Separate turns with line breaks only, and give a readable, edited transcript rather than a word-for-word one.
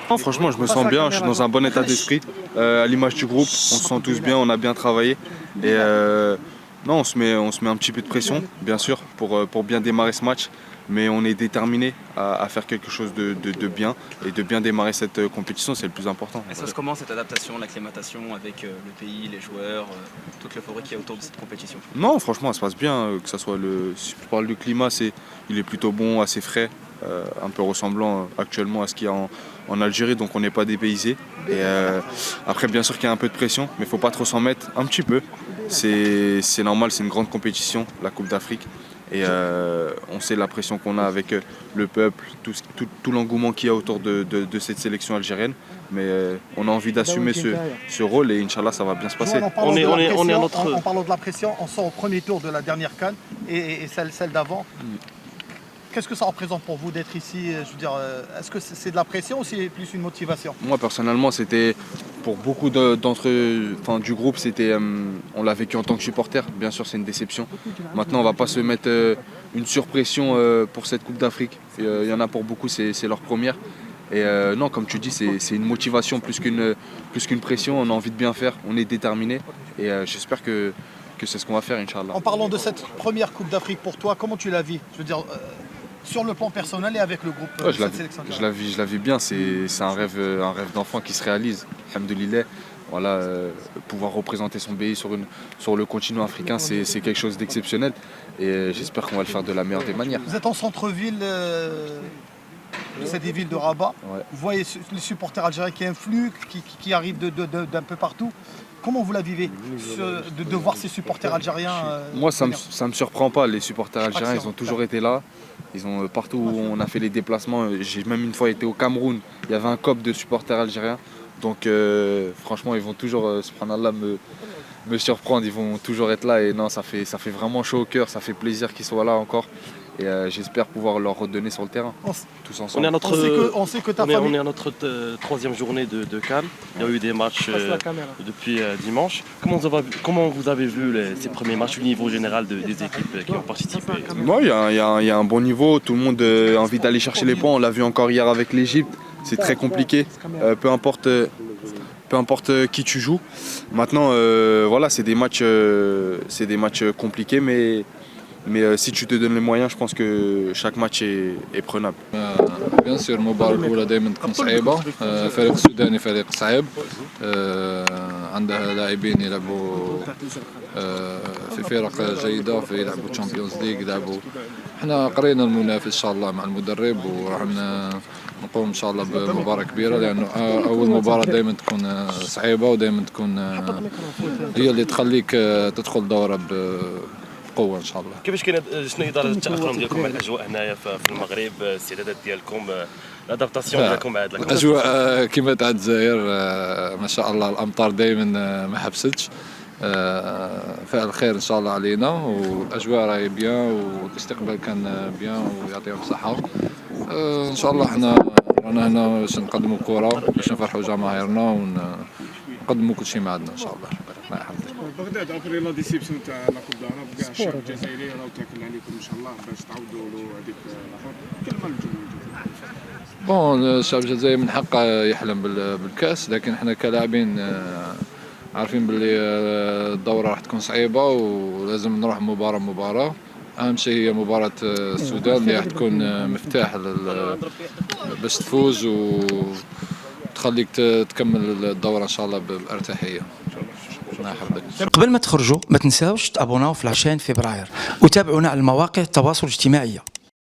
Non, franchement, je me sens bien, je suis dans un bon état d'esprit. À l'image du groupe, on se sent tous bien, on a bien travaillé. Et non, on se met un petit peu de pression, bien sûr, pour bien démarrer ce match. Mais on est déterminé à faire quelque chose de bien et de bien démarrer cette compétition, c'est le plus important.
Et ça se passe comment cette adaptation, l'acclimatation avec le pays, les joueurs, toute l'euphorie qu'il y a autour de cette compétition?
Non, franchement, ça se passe bien. Que ça soit si je parle du climat, il est plutôt bon, assez frais, un peu ressemblant actuellement à ce qu'il y a en Algérie, donc on n'est pas dépaysé. Et après, bien sûr qu'il y a un peu de pression, mais il ne faut pas trop s'en mettre, un petit peu. C'est normal, c'est une grande compétition, la Coupe d'Afrique. Et on sait la pression qu'on a avec le peuple, tout l'engouement qu'il y a autour de cette sélection algérienne. Mais on a envie d'assumer ce rôle et Inch'Allah, ça va bien se passer.
En parlant de la pression, on sort au premier tour de la dernière CAN et celle d'avant. Qu'est-ce que ça représente pour vous d'être ici? Je veux dire, est-ce que c'est de la pression ou c'est plus une motivation?
Moi personnellement, c'était pour beaucoup du groupe, on l'a vécu en tant que supporter. Bien sûr, c'est une déception. Maintenant, on ne va pas se mettre une surpression pour cette Coupe d'Afrique. Il y en a pour beaucoup, c'est leur première. Et non, comme tu dis, c'est une motivation plus qu'une pression. On a envie de bien faire, on est déterminé. Et j'espère que c'est ce qu'on va faire, Inch'Allah.
En parlant de cette première Coupe d'Afrique pour toi, comment tu la vis? Je veux dire, sur le plan personnel et avec le groupe de cette sélection.
Je la vis bien, c'est un rêve d'enfant qui se réalise. Alhamdoulilah, voilà, pouvoir représenter son pays sur le continent africain, c'est quelque chose d'exceptionnel. Et j'espère qu'on va le faire de la meilleure des manières.
Vous êtes en centre-ville, c'est des villes de Rabat.
Ouais.
Vous voyez les supporters algériens qui influent, qui arrivent d'un peu partout. Comment vous la vivez de voir ces supporters algériens
Moi, ça me surprend pas. Les supporters algériens, ils ont toujours été là. Partout où on a fait les déplacements. J'ai même une fois été au Cameroun. Il y avait un COP de supporters algériens. Donc franchement, ils vont toujours, subhanallah, me surprendre. Ils vont toujours être là. Et non, ça fait vraiment chaud au cœur. Ça fait plaisir qu'ils soient là encore. Et j'espère pouvoir leur redonner sur le terrain, tous ensemble.
On sait que ta famille...
On est à notre troisième journée de CAN. Il y a eu des matchs depuis dimanche. Comment vous avez vu ces premiers matchs au niveau général des équipes qui ont participé?
Moi, il y a un bon niveau. Tout le monde a envie d'aller chercher les points. On l'a vu encore hier avec l'Égypte. C'est très compliqué. Peu importe qui tu joues. Maintenant, voilà, c'est des matchs compliqués, mais si tu te donnes les moyens, je pense que chaque match est prenable.
Bien sûr, المباراة الأولى دائما تكون صعيبة. فريق السوداني فريق صعيب. عندها لاعبين يلعبوا في فرق جيدة، يلعبوا تشامبيونز ليج، يلعبوا. احنا قرينا المنافس إن شاء الله مع المدرب وراح نقوم إن شاء الله بمباراة كبيرة لأنه أول مباراة دائما تكون صعيبة ودائما تكون هي اللي تخليك تدخل دورة قوة إن شاء الله.
كيفاش كاين شنو إدارة التأقلم ديالكم مع الأجواء هنايا في المغرب، الاستعدادات ديالكم، الادابتاسيون ديالكم مع هذا
الأجواء كيما تاع الجزائر ما شاء الله الأمطار دائما ما حبستش. فعل خير إن شاء الله علينا والأجواء راهي بيان والاستقبال كان بيان ويعطيهم الصحة. إن شاء الله احنا رانا هنا باش نقدموا كرة باش نفرحوا جماهيرنا ونقدموا كل شيء ما عندنا إن شاء الله. الله يحفظك.
بغداد ابري لا ديسيبسيون تاع لا كوب داراب كاع الشعب الجزائري راه تاكل عليكم ان شاء الله باش تعوضوا له هذيك الاخر. كلمه للجمهور.
بون الشعب الجزائري من حقه يحلم بالكاس لكن احنا كلاعبين عارفين باللي الدورة راح تكون صعيبة ولازم نروح مباراة. أهم شيء هي مباراة السودان اللي راح تكون مفتاح باش تفوز وتخليك تكمل الدورة إن شاء الله بأرتاحية.
قبل ما تخرجوا ما تنساوش تابوناو في 20 فبراير وتابعونا على المواقع التواصل الاجتماعي.